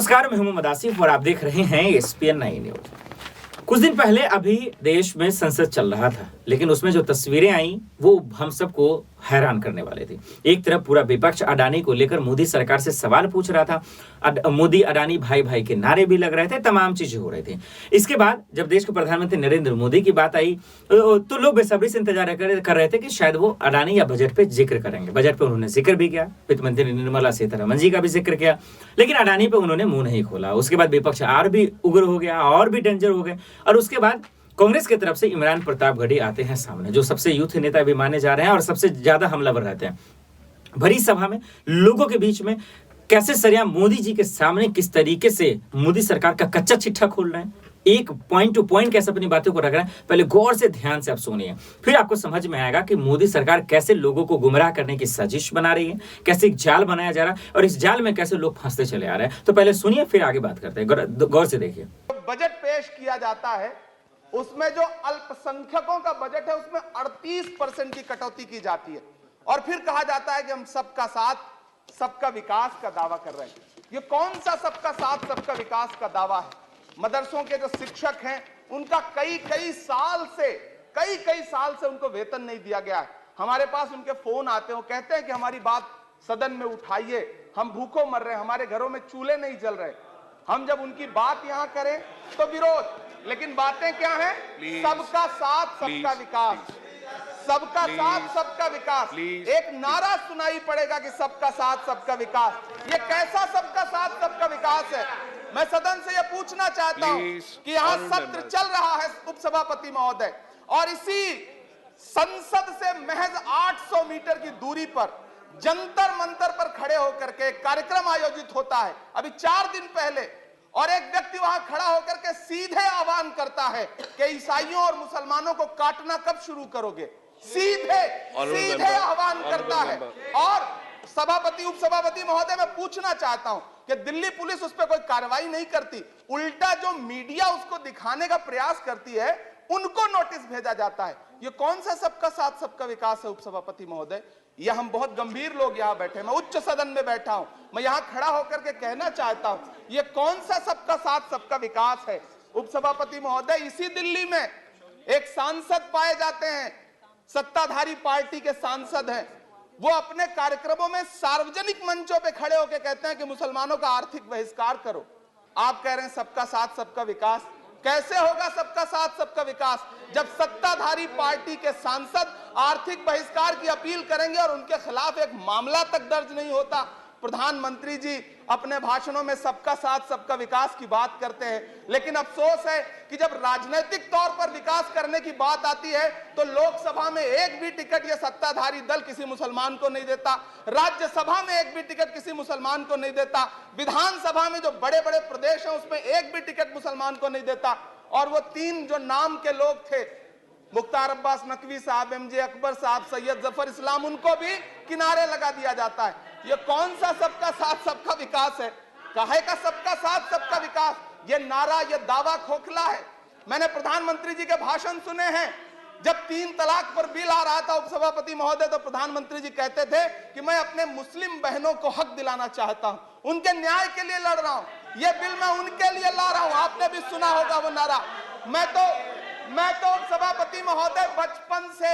नमस्कार, मैं हूं मोहम्मद आसिफ और आप देख रहे हैं एसपीएन 9 न्यूज। कुछ दिन पहले अभी देश में संसद चल रहा था, लेकिन उसमें जो तस्वीरें आई वो हम सबको हैरान करने वाले थी। एक तरफ पूरा विपक्ष अडानी को लेकर मोदी सरकार से सवाल पूछ रहा था। मोदी अडानी भाई भाई के नारे भी लग रहे थे, तमाम चीजें हो रही थी। इसके बाद जब देश के प्रधानमंत्री नरेंद्र मोदी की बात आई तो लोग बेसब्री से इंतजार कर रहे थे कि शायद वो अडानी या बजट पे जिक्र करेंगे। बजट पे उन्होंने जिक्र भी किया, वित्त मंत्री निर्मला सीतारमण जी का भी जिक्र किया, लेकिन अडानी पे उन्होंने मुंह नहीं खोला। उसके बाद विपक्ष और भी उग्र हो गया और भी डेंजर हो गए। और उसके बाद कांग्रेस की तरफ से इमरान प्रतापगढ़ी आते हैं सामने, जो सबसे यूथ नेता भी माने जा रहे हैं और सबसे ज्यादा हमलावर रहते हैं। भरी सभा में लोगों के बीच में कैसे सरिया मोदी जी के सामने किस तरीके से मोदी सरकार का कच्चा चिट्ठा खोल रहे हैं, एक पॉइंट टू पॉइंट कैसे अपनी बातों को रख रहे हैं। पहले गौर से ध्यान से आप सुनिए, फिर आपको समझ में आएगा कि मोदी सरकार कैसे लोगों को गुमराह करने की साजिश बना रही है, कैसे एक जाल बनाया जा रहा है और इस जाल में कैसे लोग फंसते चले आ रहे हैं। तो पहले सुनिए, फिर आगे बात करते हैं। गौर से देखिए। बजट पेश किया जाता है, उसमें जो अल्पसंख्यकों का बजट है उसमें 38% की कटौती की जाती है और फिर कहा जाता है कि हम सबका साथ सबका विकास का दावा कर रहे हैं। ये कौन सा सबका साथ सबका विकास का दावा है? मदरसों के जो शिक्षक हैं उनका कई साल से उनको वेतन नहीं दिया गया है। हमारे पास उनके फोन आते हैं, वो कहते हैं कि हमारी बात सदन में उठाइए, हम भूखों मर रहे हैं, हमारे घरों में चूल्हे नहीं जल रहे। हम जब उनकी बात यहां करें तो विरोध, लेकिन बातें क्या हैं? सबका साथ सबका विकास, सबका साथ सबका विकास। एक नारा सुनाई पड़ेगा कि सबका साथ सबका विकास। ये कैसा सबका साथ सबका विकास है? मैं सदन से ये पूछना चाहता हूं कि यहां सत्र चल रहा है उपसभापति महोदय, और इसी संसद से महज 800 मीटर की दूरी पर जंतर मंतर पर खड़े होकर के कार्यक्रम आयोजित होता है अभी 4 दिन पहले, और एक व्यक्ति वहां खड़ा होकर के सीधे आह्वान करता है कि ईसाइयों और मुसलमानों को काटना कब शुरू करोगे। सीधे आह्वान करता है। और सभापति उपसभापति महोदय, मैं पूछना चाहता हूं कि दिल्ली पुलिस उस पर कोई कार्रवाई नहीं करती, उल्टा जो मीडिया उसको दिखाने का प्रयास करती है उनको नोटिस भेजा जाता है। ये कौन सा सबका साथ सबका विकास है उपसभापति महोदय? यह हम बहुत गंभीर लोग यहां बैठे, मैं उच्च सदन में बैठा हूं, मैं यहां खड़ा होकर के कहना चाहता हूं, यह कौन सा सबका साथ सबका विकास है उपसभापति महोदय? इसी दिल्ली में एक सांसद पाए जाते हैं, सत्ताधारी पार्टी के सांसद हैं, वो अपने कार्यक्रमों में सार्वजनिक मंचों पे खड़े होकर कहते हैं कि मुसलमानों का आर्थिक बहिष्कार करो। आप कह रहे हैं सबका साथ सबका विकास। कैसे होगा सबका साथ सबका विकास जब सत्ताधारी पार्टी के सांसद आर्थिक बहिष्कार की अपील करेंगे और उनके खिलाफ एक मामला तक दर्ज नहीं होता? प्रधानमंत्री जी अपने भाषणों में सबका साथ सबका विकास की बात करते हैं, लेकिन अफसोस है कि जब राजनीतिक तौर पर विकास करने की बात आती है तो लोकसभा में एक भी टिकट ये सत्ताधारी दल किसी मुसलमान को नहीं देता, राज्यसभा में एक भी टिकट किसी मुसलमान को नहीं देता, विधानसभा में जो बड़े बड़े प्रदेश हैं उसमें एक भी टिकट मुसलमान को नहीं देता। और वो 3 जो नाम के लोग थे, मुख्तार अब्बास नकवी साहब, एमजे अकबर साहब, सैयद जफर इस्लाम, उनको भी किनारे लगा दिया जाता है। ये कौन सा सबका साथ सबका विकास है? काहे का सबका साथ सबका विकास? ये नारा, ये दावा खोखला है। मैंने प्रधानमंत्री जी के भाषण सुने हैं, जब 3 तलाक पर बिल आ रहा था उपसभापति महोदय, तो प्रधानमंत्री जी कहते थे कि मैं अपने मुस्लिम बहनों को हक दिलाना चाहता हूं, उनके न्याय के लिए लड़ रहा हूं, ये बिल मैं उनके लिए ला रहा हूं। आपने भी सुना होगा वो नारा। मैं तो सभापति महोदय बचपन से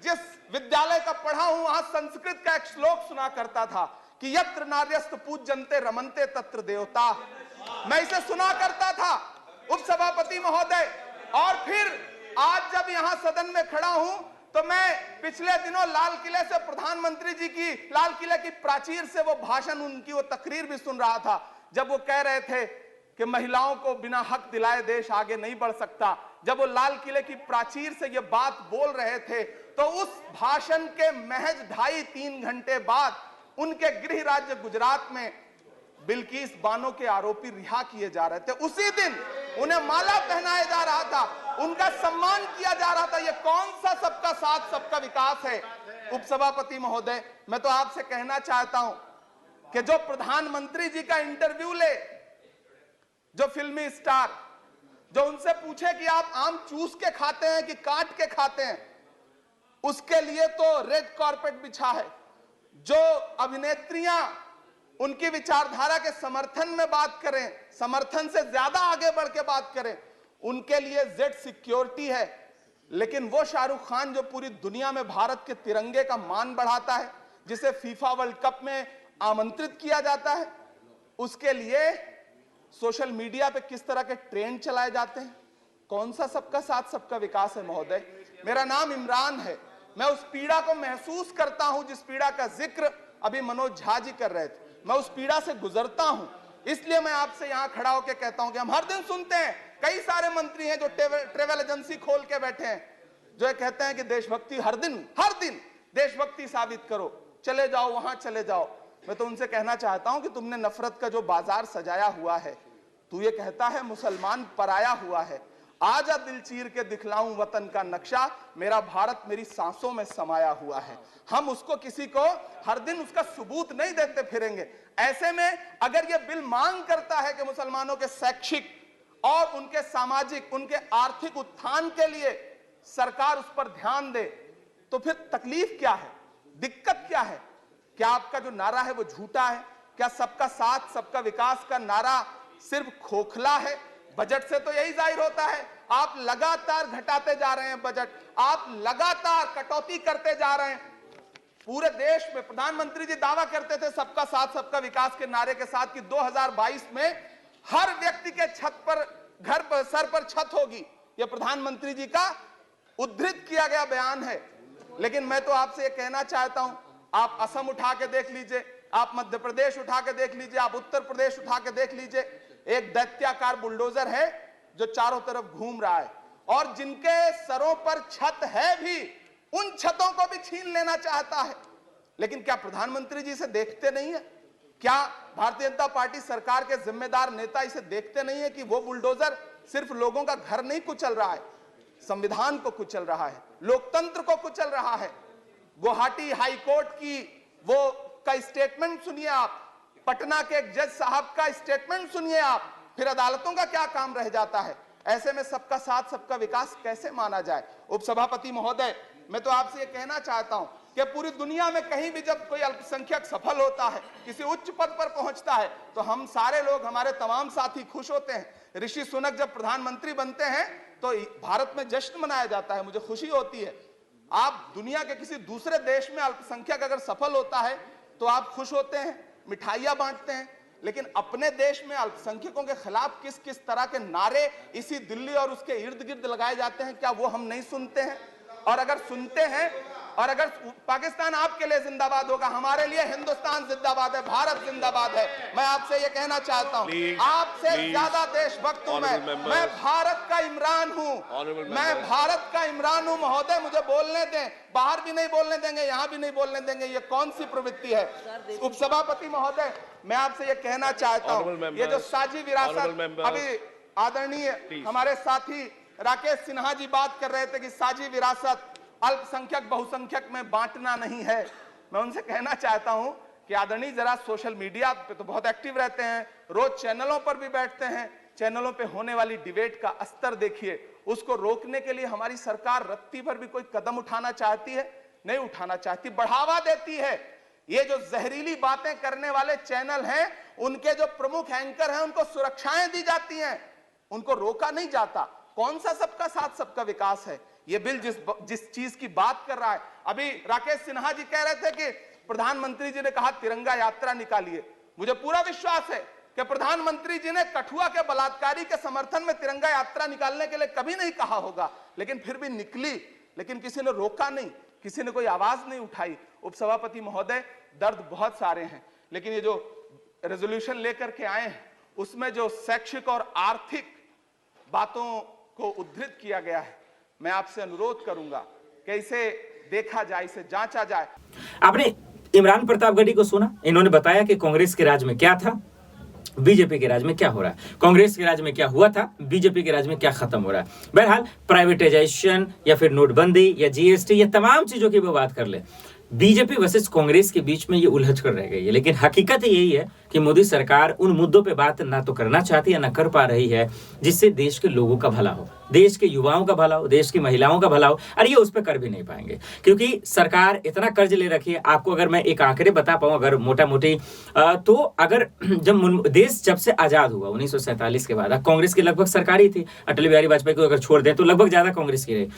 जिस विद्यालय का पढ़ा हूं वहां संस्कृत का एक श्लोक सुना करता था कि यत्र नार्यस्त पूज्यन्ते रमन्ते तत्र देवता। मैं इसे सुना करता था उपसभापति महोदय। और फिर आज जब यहां सदन में खड़ा हूं तो मैं पिछले दिनों लाल किले से प्रधानमंत्री जी की, लाल किले की प्राचीर से वो भाषण, उनकी वो तकरीर भी सुन रहा था, जब वो कह रहे थे कि महिलाओं को बिना हक दिलाए देश आगे नहीं बढ़ सकता। जब वो लाल किले की प्राचीर से ये बात बोल रहे थे तो उस भाषण के महज 2.5-3 घंटे बाद उनके गृह राज्य गुजरात में बिल्किस बानो के आरोपी रिहा किए जा रहे थे। उसी दिन उन्हें माला पहनाया जा रहा था, उनका सम्मान किया जा रहा था। ये कौन सा सबका साथ सबका विकास है उपसभापति महोदय? मैं तो आपसे कहना चाहता हूं कि जो प्रधानमंत्री जी का इंटरव्यू ले, जो फिल्मी स्टार, जो उनसे पूछे कि आप आम चूस के खाते हैं कि काट के खाते हैं, उसके लिए तो रेड कारपेट बिछा है। जो अभिनेत्रियां उनकी विचारधारा के समर्थन में बात करें, समर्थन से ज्यादा आगे बढ़ के बात करें। उनके लिए जेड सिक्योरिटी है, लेकिन वो शाहरुख खान जो पूरी दुनिया में भारत के तिरंगे का मान बढ़ाता है, जिसे फीफा वर्ल्ड कप में आमंत्रित किया जाता है, उसके लिए सोशल मीडिया पे किस तरह के ट्रेंड चलाए जाते हैं। कौन सा सबका साथ सबका विकास है महोदय? मेरा नाम इमरान है। मैं उस पीड़ा को महसूस करता हूं जिस पीड़ा का जिक्र अभी मनोज झा जी कर रहे थे। मैं उस पीड़ा से गुजरता हूं, इसलिए मैं आपसे यहां खड़ा होकर कहता हूं कि हम हर दिन सुनते हैं, कई सारे मंत्री हैं जो ट्रेवल एजेंसी खोल के बैठे हैं, जो ये कहते हैं कि देशभक्ति हर दिन देशभक्ति साबित करो, चले जाओ वहां चले जाओ। मैं तो उनसे कहना चाहता हूं कि तुमने नफरत का जो बाजार सजाया हुआ है, तू ये कहता है मुसलमान पराया हुआ है, आजा दिल चीर के दिखलाऊं वतन का नक्शा, मेरा भारत मेरी सांसों में समाया हुआ है। हम उसको किसी को हर दिन उसका सबूत नहीं देते फिरेंगे। ऐसे में अगर ये बिल मांग करता है कि मुसलमानों के शैक्षिक और उनके सामाजिक, उनके आर्थिक उत्थान के लिए सरकार उस पर ध्यान दे, तो फिर तकलीफ क्या है, दिक्कत क्या है? क्या आपका जो नारा है वो झूठा है? क्या सबका साथ सबका विकास का नारा सिर्फ खोखला है? बजट से तो यही जाहिर होता है, आप लगातार घटाते जा रहे हैं बजट, आप लगातार कटौती करते जा रहे हैं। पूरे देश में प्रधानमंत्री जी दावा करते थे सबका साथ सबका विकास के नारे के साथ कि 2022 में हर व्यक्ति के छत पर, घर पर, सर पर छत होगी। यह प्रधानमंत्री जी का उद्धृत किया गया बयान है। लेकिन मैं तो आपसे यह कहना चाहता हूं, आप असम उठा के देख लीजिए, आप मध्य प्रदेश उठा के देख लीजिए, आप उत्तर प्रदेश उठा के देख लीजिए, एक दैत्याकार बुलडोजर है जो चारों तरफ घूम रहा है, और जिनके सरों पर छत है भी उन छतों को भी छीन लेना चाहता है। लेकिन क्या प्रधानमंत्री जी इसे देखते नहीं है? क्या भारतीय जनता पार्टी सरकार के जिम्मेदार नेता इसे देखते नहीं है कि वो बुलडोजर सिर्फ लोगों का घर नहीं कुचल रहा है, संविधान को कुचल रहा है, लोकतंत्र को कुचल रहा है। गुवाहाटी हाई कोर्ट की वो का स्टेटमेंट सुनिए आप, पटना के एक जज साहब का स्टेटमेंट सुनिए आप, फिर अदालतों का क्या काम रह जाता है? ऐसे में सबका साथ सबका विकास कैसे माना जाए? उपसभापति महोदय, मैं तो आपसे ये कहना चाहता हूं कि पूरी दुनिया में कहीं भी जब कोई अल्पसंख्यक सफल होता है, किसी उच्च पद पर पहुंचता है, तो हम सारे लोग, हमारे तमाम साथी खुश होते हैं। ऋषि सुनक जब प्रधानमंत्री बनते हैं तो भारत में जश्न मनाया जाता है, मुझे खुशी होती है। आप दुनिया के किसी दूसरे देश में अल्पसंख्यक अगर सफल होता है तो आप खुश होते हैं, मिठाइयां बांटते हैं। लेकिन अपने देश में अल्पसंख्यकों के खिलाफ किस किस तरह के नारे इसी दिल्ली और उसके इर्द गिर्द लगाए जाते हैं, क्या वो हम नहीं सुनते हैं? और अगर सुनते हैं, और अगर पाकिस्तान आपके लिए जिंदाबाद होगा, हमारे लिए हिंदुस्तान जिंदाबाद है, भारत जिंदाबाद है। मैं आपसे ये कहना चाहता हूं, आपसे ज्यादा देशभक्त हूं मैं भारत का इमरान हूं, मैं भारत का इमरान हूं महोदय, मुझे बोलने दें। बाहर भी नहीं बोलने देंगे, यहां भी नहीं बोलने देंगे, ये कौन सी प्रवृत्ति है? उपसभापति महोदय, मैं आपसे ये कहना चाहता हूं, ये जो साझी विरासत, अभी आदरणीय हमारे साथी राकेश सिन्हा जी बात कर रहे थे कि साझी विरासत अल्पसंख्यक बहुसंख्यक में बांटना नहीं है। मैं उनसे कहना चाहता हूं कि आदरणीय जरा सोशल मीडिया पे तो बहुत एक्टिव रहते हैं, रोज चैनलों पर भी बैठते हैं, चैनलों पे होने वाली डिबेट का स्तर देखिए। उसको रोकने के लिए हमारी सरकार रत्ती भर भी कोई कदम उठाना चाहती है? नहीं उठाना चाहती, बढ़ावा देती है। ये जो जहरीली बातें करने वाले चैनल हैं, उनके जो प्रमुख एंकर हैं, उनको सुरक्षाएं दी जाती हैं, उनको रोका नहीं जाता। कौन सा सबका साथ सबका विकास है? ये बिल जिस चीज की बात कर रहा है, अभी राकेश सिन्हा जी कह रहे थे कि प्रधानमंत्री जी ने कहा तिरंगा यात्रा निकालिए। मुझे पूरा विश्वास है कि प्रधानमंत्री जी ने कठुआ के बलात्कारी के समर्थन में तिरंगा यात्रा निकालने के लिए कभी नहीं कहा होगा, लेकिन फिर भी निकली, लेकिन किसी ने रोका नहीं, किसी ने कोई आवाज नहीं उठाई। उपसभापति महोदय, दर्द बहुत सारे हैं, लेकिन ये जो रेजोल्यूशन लेकर के आए हैं उसमें जो शैक्षिक और आर्थिक बातों को उद्धृत किया गया है, मैं आपसे अनुरोध करूंगा कि इसे देखा जाए, इसे जांचा जाए। आपने इमरान प्रतापगढ़ी को सुना, इन्होंने बताया कि कांग्रेस के राज में क्या था, बीजेपी के राज में क्या हो रहा है, कांग्रेस के राज में क्या हुआ था, बीजेपी के राज में क्या खत्म हो रहा है। बहरहाल प्राइवेटाइजेशन या फिर नोटबंदी या जीएसटी या तमाम चीजों की वो बात कर ले, बीजेपी वर्सेस कांग्रेस के बीच में ये उलझ कर रह गई है। लेकिन हकीकत यही है कि मोदी सरकार उन मुद्दों पे बात ना तो करना चाहती है, ना कर पा रही है, जिससे देश के लोगों का भला हो, देश के युवाओं का भला हो, देश की महिलाओं का भला हो। और ये उस पर कर भी नहीं पाएंगे, क्योंकि सरकार इतना कर्ज ले रखी है। आपको अगर मैं एक आंकड़े बता पाऊं, अगर मोटा मोटी, तो अगर जब देश जब से आजाद हुआ 1947 के बाद, कांग्रेस की लगभग सरकारी थी, अटल बिहारी वाजपेयी को अगर छोड़ दें तो लगभग ज्यादा कांग्रेस की रही,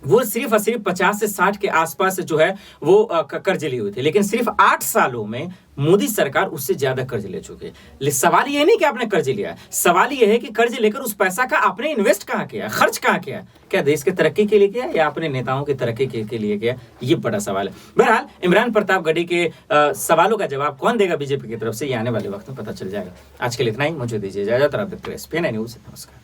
वो सिर्फ और सिर्फ 50 से 60 के आसपास जो है वो कर्ज ली हुई थी। लेकिन सिर्फ 8 सालों में मोदी सरकार उससे ज्यादा कर्ज ले चुकी है। सवाल ये नहीं कि आपने कर्ज लिया, सवाल ये है कि कर्ज लेकर उस पैसा का आपने इन्वेस्ट कहां किया, खर्च कहां किया, क्या देश की तरक्की के लिए किया या अपने नेताओं की तरक्की के लिए किया, ये बड़ा सवाल है। बहरहाल इमरान प्रतापगढ़ी के सवालों का जवाब कौन देगा बीजेपी की तरफ से, ये आने वाले वक्त में पता चल जाएगा। आज के लिए इतना ही, मुझे दीजिए इजाजत और आप देखते रहिए एएसपी न्यूज़। नमस्कार।